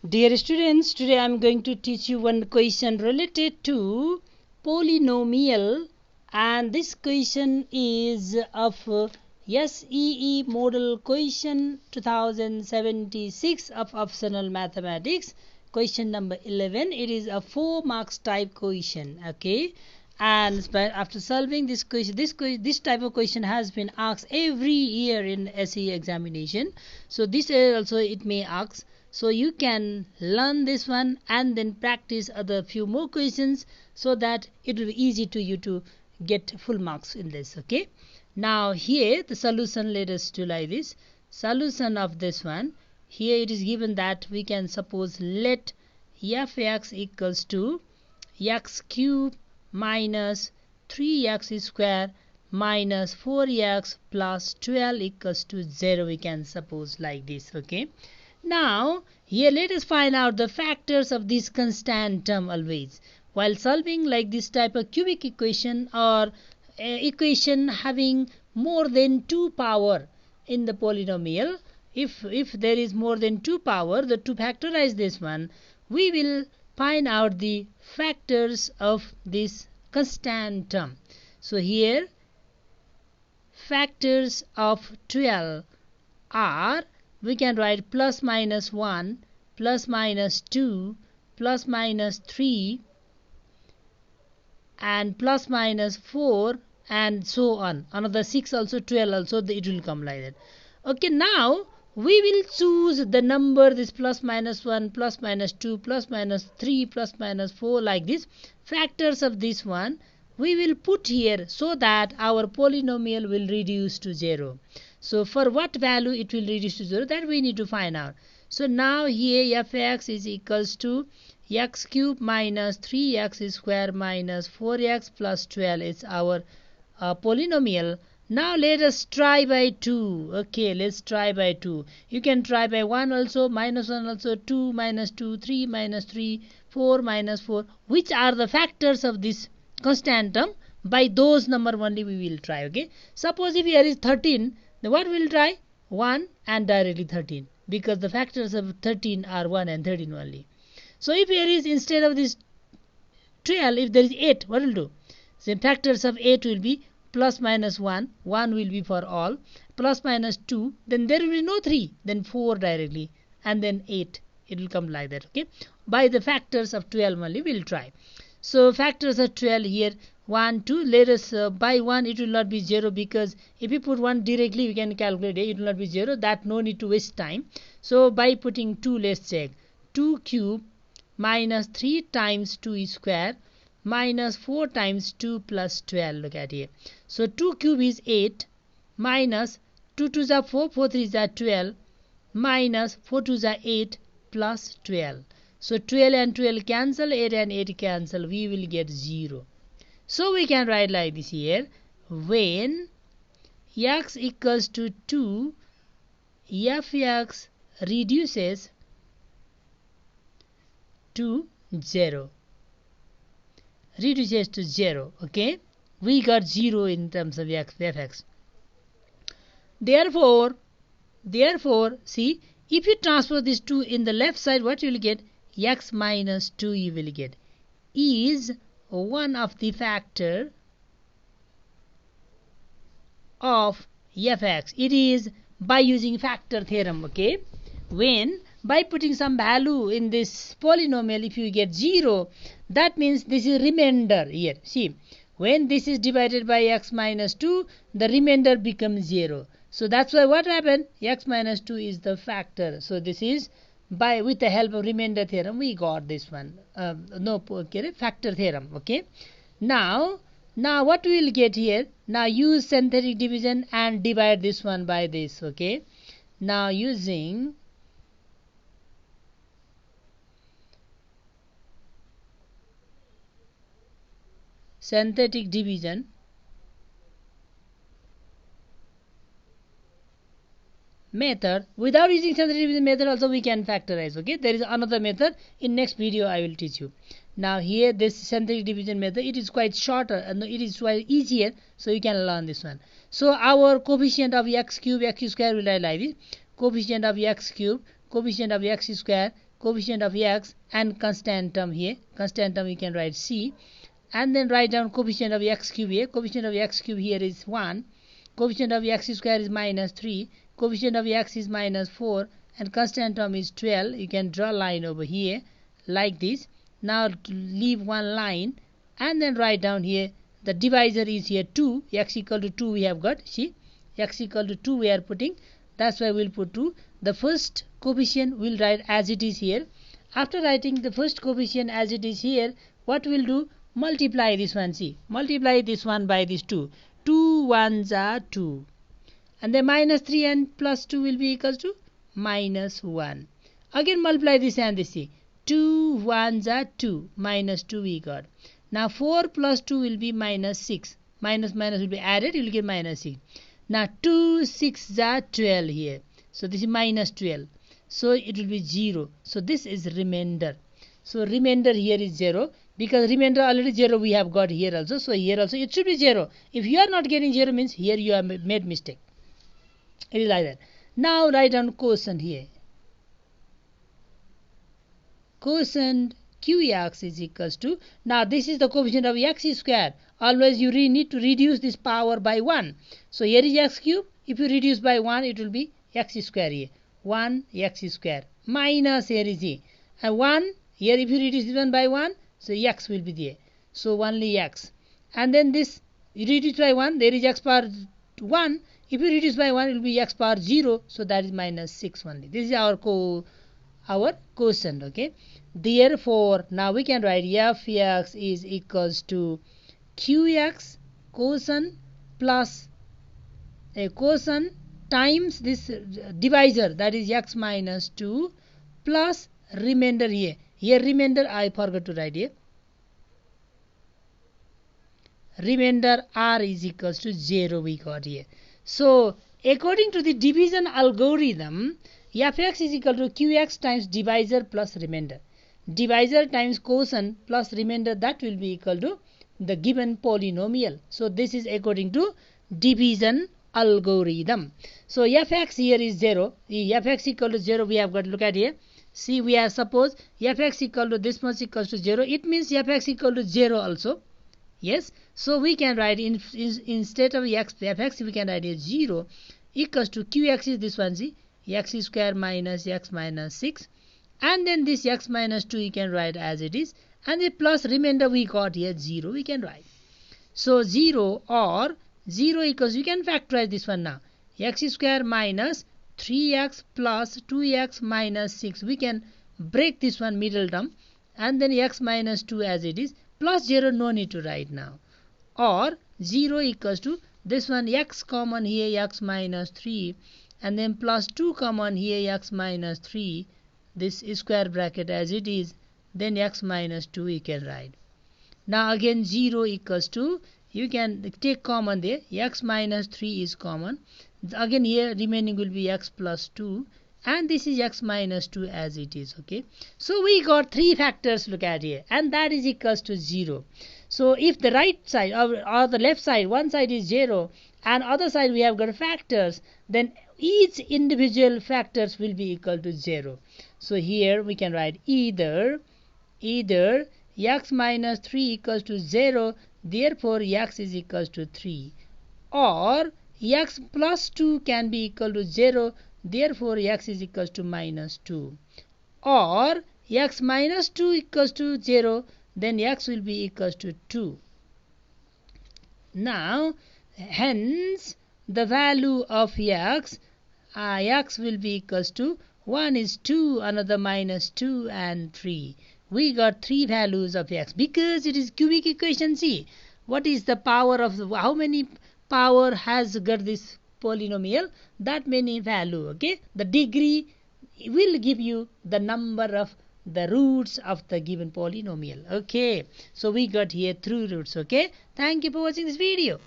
Dear students, today I am going to teach you one question related to polynomial, and this question is of SEE model question 2076 of optional mathematics, question number 11. It is a 4 marks type question, okay? And after solving this question, this type of question has been asked every year in SEE examination. So this year also it may ask. So you can learn this one and then practice other few more questions so that it will be easy to you to get full marks in this. Okay. Now here the solution, let us do like this. Solution of this one, here it is given that we can suppose let fx equals to x cube minus 3x square minus 4x plus 12 equals to 0. We can suppose like this. Okay. Now here let us find out the factors of this constant term always. While solving like this type of cubic equation or equation having more than 2 power in the polynomial, if there is more than 2 power, to factorize this one, we will find out the factors of this constant term. So here factors of 12 are, we can write plus minus 1, plus minus 2, plus minus 3, and plus minus 4, and so on. Another 6 also, 12 also, it will come like that. Okay, now we will choose the number this plus minus 1, plus minus 2, plus minus 3, plus minus 4, like this. Factors of this one we will put here so that our polynomial will reduce to 0. So for what value it will reduce to 0, that we need to find out. So now here fx is equals to x cube minus 3x square minus 4x plus 12 is our polynomial. Now let us try by 2. Okay, let's try by 2. You can try by 1 also, minus 1 also, 2 minus 2, 3 minus 3, 4 minus 4. Which are the factors of this constant term? By those number only we will try. Okay, suppose if here is 13, then what we will try? 1 and directly 13, because the factors of 13 are 1 and 13 only. So if here is, instead of this 12, if there is 8, what will do? The factors of 8 will be plus minus 1, 1 will be for all, plus minus 2, then there will be no 3, then 4 directly, and then 8. It will come like that. Okay, by the factors of 12 only we will try. So factors of 12 here, 1, 2, let us by 1 it will not be 0, because if you put 1 directly we can calculate it will not be 0, that no need to waste time. So by putting 2, let's check. 2 cube minus 3 times 2 square minus 4 times 2 plus 12. Look at here. So 2 cube is 8 minus 2 2s are 4, 4 3s are 12 minus 4 2s are 8 plus 12. So 12 and 12 cancel, 8 and 8 cancel, we will get 0. So we can write like this here. When x equals to 2, fx reduces to 0. Reduces to 0. Okay, we got 0 in terms of fx. Therefore, see, if you transfer this 2 in the left side, what you will get? X minus 2 you will get is one of the factor of fx. It is by using factor theorem. Okay, when by putting some value in this polynomial, if you get 0, that means this is remainder here. See, when this is divided by x minus 2, the remainder becomes 0. So that's why what happened? X minus 2 is the factor. So this is by, with the help of remainder theorem we got this one. Factor theorem. Okay, now what we will get here? Now use synthetic division and divide this one by this. Okay, now using synthetic division, method, without using synthetic division method also we can factorize. Okay, there is another method, in next video I will teach you. Now here this synthetic division method, it is quite shorter and it is quite easier, so you can learn this one. So our coefficient of x cube, x square will write like this. Coefficient of x cube, coefficient of x square, coefficient of x and constant term here. Constant term you can write c, and then write down coefficient of x cube here. Coefficient of x cube here is 1. Coefficient of x square is minus 3. Coefficient of x is minus 4, and constant term is 12. You can draw a line over here like this. Now leave one line and then write down here the divisor is here 2. X equal to 2 we have got. See, x equal to 2 we are putting. That's why we'll put 2. The first coefficient we'll write as it is here. After writing the first coefficient as it is here, what we'll do? Multiply this one. See, multiply this one by this 2. 2 ones are 2. And then minus 3 and plus 2 will be equals to minus 1. Again multiply this and this. See, 2 ones are 2. Minus 2 we got. Now 4 plus 2 will be minus 6. Minus minus will be added. You will get minus 6. Now 2 6 are 12 here. So this is minus 12. So it will be 0. So this is remainder. So remainder here is 0. Because remainder already 0 we have got here also. So here also it should be 0. If you are not getting 0 means here you have made mistake. It is like that. Now write down quotient here. Quotient qx is equals to, now this is the coefficient of x square. Always you need to reduce this power by 1. So here is x cube. If you reduce by 1 it will be x square here. 1 x square minus here is a. And 1 here if you reduce this one by 1, so x will be there. So only x. And then this you reduce by 1, there is x power 1. If you reduce by 1 it will be x power 0. So that is minus 6 only. This is our quotient. Okay. Therefore, now we can write fx is equals to qx quotient plus a quotient times this divisor, that is x minus 2 plus remainder here. Here remainder I forgot to write here. Remainder r is equals to 0 we got here. So according to the division algorithm, fx is equal to qx times divisor plus remainder. Divisor times quotient plus remainder, that will be equal to the given polynomial. So this is according to division algorithm. So fx here is 0. Fx equal to 0 we have got. Look at here. See, we have suppose fx equal to this much equals to 0. It means fx equal to 0 also. Yes. So we can write instead of fx we can write here 0 equals to qx is this one. See, x square minus x minus 6. And then this x minus 2 you can write as it is. And the plus remainder we got here 0 we can write. So 0 or 0 equals, you can factorize this one now. X square minus 3x plus 2x minus 6. We can break this one middle term. And then x minus 2 as it is. Plus 0 no need to write now. Or 0 equals to this one x common here x minus 3. And then plus 2 common here x minus 3. This square bracket as it is. Then x minus 2 you can write. Now again 0 equals to, you can take common there. X minus 3 is common. Again here remaining will be x plus 2. And this is x minus 2 as it is. Okay. So we got 3 factors, look at here. And that is equals to 0. So if the right side or the left side, one side is 0 and other side we have got factors, then each individual factors will be equal to 0. So here we can write either x minus 3 equals to 0, therefore x is equals to 3, or x plus 2 can be equal to 0, therefore x is equals to minus 2, or x minus 2 equals to 0, then x will be equals to 2. Now hence the value of x will be equals to, one is 2, another minus 2 and 3. We got 3 values of x because it is cubic equation. See, what is the power of how many power has got this polynomial? That many value. Okay, the degree will give you the number of the roots of the given polynomial. Okay, so we got here 3 roots. Okay, thank you for watching this video.